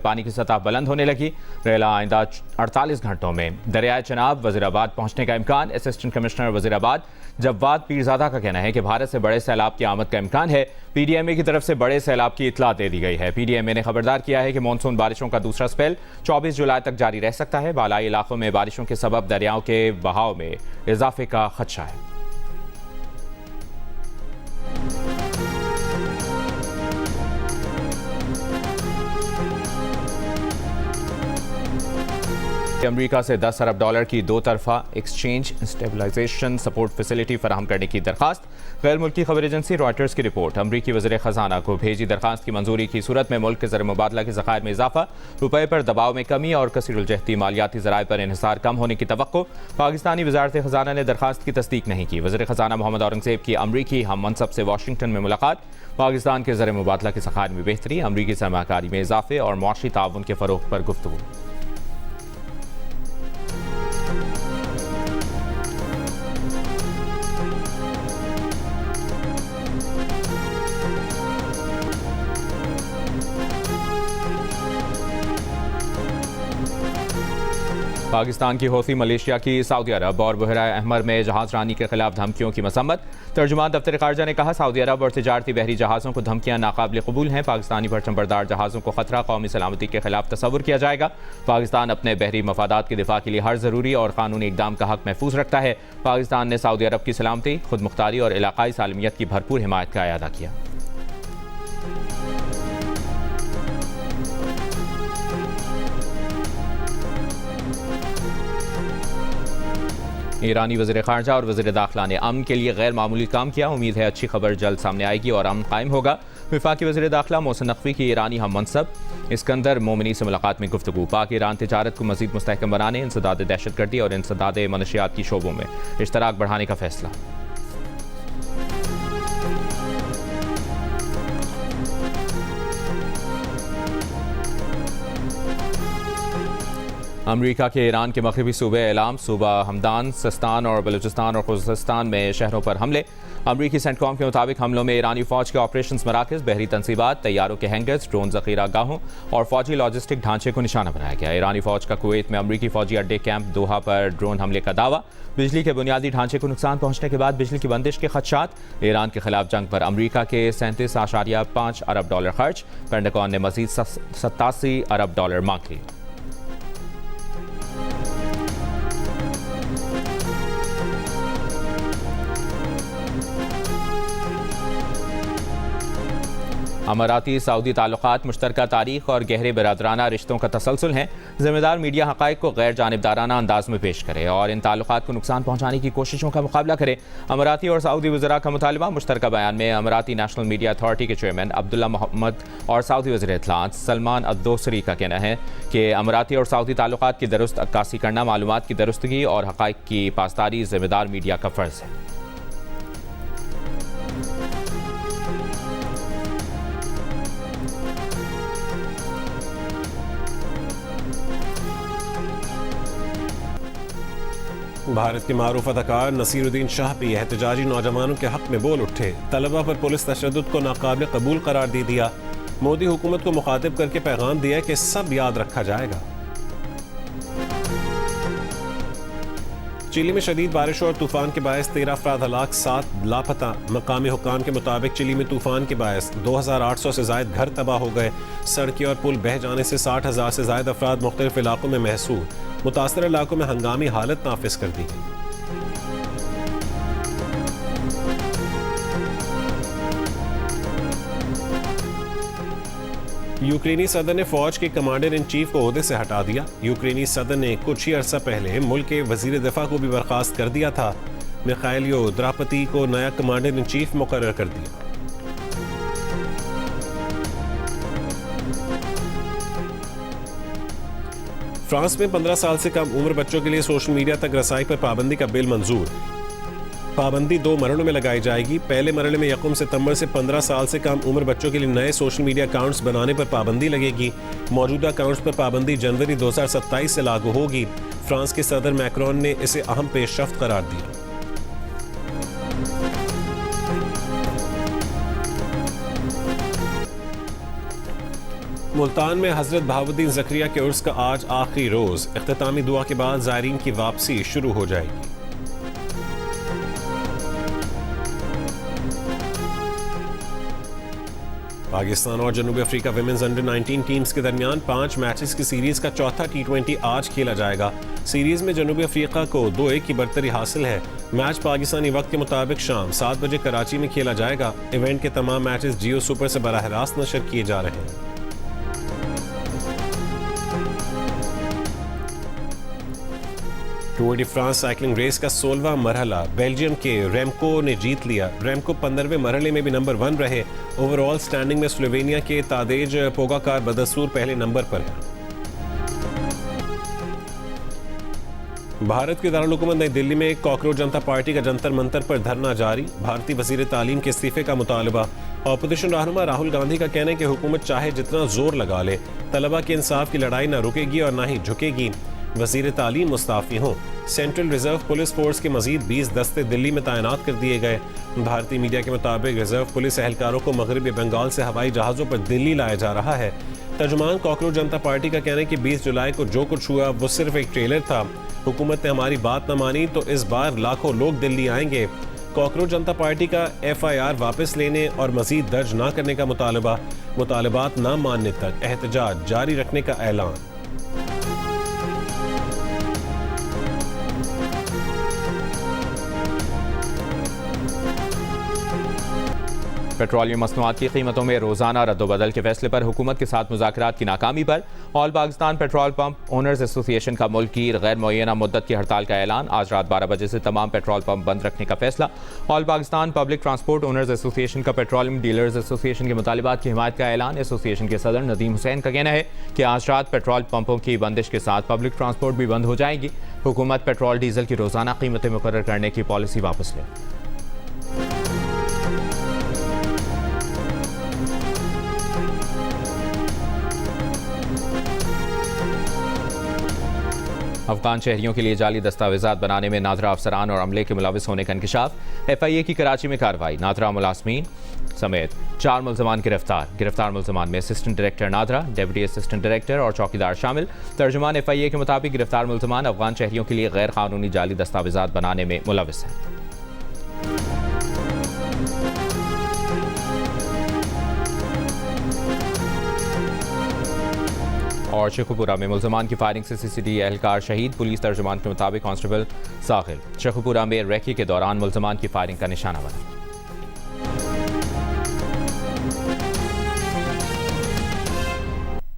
पानी की सतह बुलंद होने लगी। रेला आइंदा 48 घंटों में दरियाए चनाब वजीराबाद पहुंचने का इम्कान। असिस्टेंट कमिश्नर वजीराबाद जवाद पीरजादा का कहना है कि भारत से बड़े सैलाब की आमद का इम्कान है। पीडीएमए की तरफ से बड़े सैलाब की इतला दे दी गई है। पीडीएमए ने खबरदार किया है कि मानसून बारिशों का दूसरा स्पेल 24 जुलाई तक जारी रह सकता है। बालाई इलाकों में बारिशों के सबब दरियाओं के बहाव में इजाफे का खदशा है। अमेरिका से 10 अरब डॉलर की दो तरफा एक्सचेंज स्टेबलाइजेशन सपोर्ट फैसिलिटी फराहम करने की दरखास्त। गैर मुल्की खबर एजेंसी रॉयटर्स की रिपोर्ट। अमरीकी वज़ीर ख़जाना को भेजी दरखास्त की मंजूरी की सूरत में मुल्क के ज़र मुबादला के ज़खायर में इजाफा, रुपये पर दबाव में कमी और कसीरुलजहती मालियाती ज़राए पर इन्हिसार कम होने की तवक्को। पाकिस्तानी वज़ारत ख़जाना ने दरखास्त की तस्दीक नहीं की। वज़ीर ख़जाना मोहम्मद औरंगज़ेब की अमरीकी हम मनसब से वाशिंगटन में मुलाकात। पाकिस्तान के ज़र मुबादला के ज़खायर में बेहतरी, अमरीकी सरमाकारी में इजाफे और मुआशी ताउन के फ़रोग़ पर गुफ्तगू। पाकिस्तान की हौसी मलेशिया की सऊदी अरब और बहरा अहमर में जहाज रानी के खिलाफ धमकियों की मसम्मत। तर्जुमान दफ्तर खारजा ने कहा, सऊदी अरब और तिजारती बहरी जहाज़ों को धमकियां नाकाबिल कबूल हैं। पाकिस्तानी परचमबरदार जहाज़ों को खतरा कौमी सलामती के खिलाफ तस्वुर किया जाएगा। पाकिस्तान अपने बहरी मफादात के दिफा के लिए हर ज़रूरी और कानूनी इकदाम का हक महफूज रखता है। पाकिस्तान ने सऊदी अरब की सलामती, खुद मुख्तारी और इलाकाई सालमियत की भरपूर हिमायत का अदा किया। ईरानी वज़ीर ख़ारजा और वज़ीर दाखिला ने अमन के लिए गैर मामूली काम किया। उम्मीद है अच्छी खबर जल्द सामने आएगी और अमन कायम होगा। वफाकी वज़ीर दाखिला मोहसिन नकवी की ईरानी हम मनसब इस्कंदर मोमिनी से मुलाकात में गुफ्तगू। पाक ईरान तिजारत को मज़ीद मुस्तहकम बनाने, इंसदाद दहशतगर्दी और इंसदाद मनशियात की शोबों में इश्तराक बढ़ाने का फैसला। अमरीका के ईरान के मगरबी सूबे एलाम, सूबा हमदान, सिस्तान और बलूचिस्तान और खुज़स्तान में शहरों पर हमले। अमरीकी सेंटकॉम के मुताबिक हमलों में ईरानी फ़ौज के ऑपरेशन मराकज़, बहरी तनसीबात, तैयारों के हैंगर्स, ड्रोन ज़ख़ीरा गाहों और फ़ौजी लॉजिस्टिक ढांचे को निशाना बनाया गया। ईरानी फ़ौज का कुवैत में अमरीकी फ़ौजी अड्डे कैंप दोहा पर ड्रोन हमले का दावा। बिजली के बुनियादी ढांचे को नुकसान पहुंचने के बाद बिजली की बंदिश के खदशात। ईरान के खिलाफ जंग पर अमरीका के 37.5 अरब डॉलर खर्च। पेंटागन ने मज़ीद 87 अरब डॉलर मांग ली। अमाराती सऊदी ताल्लुकात मुश्तरका तारीख और गहरे बिरादराना रिश्तों का तसलसल हैं। ज़िम्मेदार मीडिया हक़ाइक़ को गैर जानिबदाराना अंदाज में पेश करे और इन ताल्लुकात को नुकसान पहुँचाने की कोशिशों का मुकाबला करे। अमाराती और सऊदी वज़रा का मुतालबा। मुश्तरका बयान में अमाराती नेशनल मीडिया अथॉरिटी के चेयरमैन अब्दुल्ला मोहम्मद और सऊदी वज़ीर इत्तलाआत सलमान अद-दोसरी का कहना है कि अमाराती और सऊदी ताल्लुकात की दुरुस्त अक्कासी करना मालूमात की दुरुस्तगी और हक़ाइक़ की पासदारी ज़िम्मेदार मीडिया का फ़र्ज़ है। भारत के मारूफ अदाकार नसीरुद्दीन शाह भी एहतजाजी नौजवानों के हक में बोल उठे। तलबा पर पुलिस तशद्दुद को नाकाबिल कबूल करार दे दिया। मोदी हुकूमत को मुखातिब करके पैगाम दिया कि सब याद रखा जाएगा। चिली में शदीद बारिश और तूफान के बायस 13 अफराद हलाक, 7 लापता। मकामी हुक्काम के मुताबिक चिली में तूफान के बायस 2800 से जायद घर तबाह हो गए। सड़कें और पुल बह जाने से 60,000 से जायद अफराद मुख्तलिफ इलाकों में महसूर। मुतासर इलाकों में हंगामी हालत नाफिज कर दी गई। यूक्रेनी सदर ने फौज के कमांडर इन चीफ को ओहदे से हटा दिया। यूक्रेनी सदर ने कुछ ही अरसा पहले मुल्क के वजीर दिफा को भी बर्खास्त कर दिया था। मिखाइल द्रापति को नया कमांडर इन चीफ मुकर्रर कर दिया। फ्रांस में 15 साल से कम उम्र बच्चों के लिए सोशल मीडिया तक रसाई पर पाबंदी का बिल मंजूर। पाबंदी 2 मरलों में लगाई जाएगी। पहले मरले में 1 सितंबर से 15 साल से कम उम्र बच्चों के लिए नए सोशल मीडिया अकाउंट्स बनाने पर पाबंदी लगेगी। मौजूदा अकाउंट्स पर पाबंदी जनवरी 2027 से लागू होगी। फ्रांस के सदर मैक्रोन ने इसे अहम पेशरफ्त करार दिया। मुल्तान में हजरत बहाउद्दीन ज़करिया के उर्स का आज आखिरी रोज। इख्तितामी दुआ के बाद ज़ायरीन की वापसी शुरू हो जाएगी। पाकिस्तान और जनूबी अफ्रीका विमेंस अंडर 19 टीम्स के दरमियान 5 मैचेस की सीरीज का चौथा T20 आज खेला जाएगा। सीरीज में जनूबी अफ्रीका को 2-1 की बढ़तरी हासिल है। मैच पाकिस्तानी वक्त के मुताबिक शाम 7 बजे कराची में खेला जाएगा। इवेंट के तमाम मैचेस जियो सुपर से बराह रास्त नशर किए जा रहे हैं। Tour de France cycling race का 16वां मरहला बेल्जियम के रेमको ने जीत लिया। रेमको 15वें मरहले में भी नंबर 1 रहे। ओवरऑल स्टैंडिंग में स्लोवेनिया के तादेज पोगाकार बदसूर पहले नंबर पर है। भारत के दारुल हुकूमत नई दिल्ली में कॉकरोच जनता पार्टी का जंतर मंतर पर धरना जारी। भारतीय वजीर तालीम के इस्तीफे का मुतालबा। ऑपोजिशन रहनुमा राहुल गांधी का कहना है कि हुकूमत चाहे जितना जोर लगा ले, तलबा के इंसाफ की लड़ाई न रुकेगी और न ही झुकेगी। वजीर तालीम मुस्ताफी हों। सेंट्रल रिजर्व पुलिस फोर्स के मजीद 20 दस्ते दिल्ली में तैनात कर दिए गए। भारतीय मीडिया के मुताबिक रिजर्व पुलिस एहलकारों को मगरबी बंगाल से हवाई जहाज़ों पर दिल्ली लाया जा रहा है। तर्जुमान कॉकरोच जनता पार्टी का कहना है कि 20 जुलाई को जो कुछ हुआ वो सिर्फ एक ट्रेलर था। हुकूमत ने हमारी बात न मानी तो इस बार लाखों लोग दिल्ली आएंगे। कॉकरोच जनता पार्टी का FIR वापस लेने और मजीद दर्ज न करने का मुतालबात न मानने तक एहतजाज जारी रखने का ऐलान। पेट्रोलियम मसनूआत की कीमतों में रोजाना रद्दोबदल के फैसले पर हुकूमत के साथ मुज़ाकरात की नाकामी पर all Pakistan petrol pump owners association का मुल्की गैर मुअय्यना मुद्दत की हड़ताल का ऐलान। आज रात 12 बजे से तमाम पेट्रोल पंप बंद रखने का फैसला। All Pakistan public transport owners association का पेट्रोलियम डीलर्स एसोसिएशन के मुतालिबात की हिमायत का ऐलान। एसोसिएशन के सदर नदीम हुसैन का कहना है कि आज रात पेट्रोल पंपों की बंदिश के साथ पब्लिक ट्रांसपोर्ट भी बंद हो जाएगी। हुकूमत पेट्रोल डीजल की रोजाना कीमतें मुकर्रर करने की पॉलिसी वापस ले। अफगान शहरियों के लिए जाली दस्तावेजात बनाने में नादरा अफसरान और अमले के मुलविस होने का इंकशाफ। FIA की कराची में कार्रवाई। नादरा मुलाजमीन समेत 4 मुल्ज़मान गिरफ्तार मुल्ज़मान में assistant director NADRA, deputy assistant director और चौकीदार शामिल। तर्जुमान FIA के मुताबिक गिरफ्तार मुल्ज़मान अफगान शहरियों के लिए गैर कानूनी जाली दस्तावेजात बनाने में मुलविस हैं। और शेखुपुरा में मुल्ज़मान की फायरिंग से CCTV एहलकार शहीद। पुलिस तर्जुमान के मुताबिक कांस्टेबल साहिल शेखुपुरा में रेकी के दौरान मुल्ज़मान की फायरिंग का निशाना बना।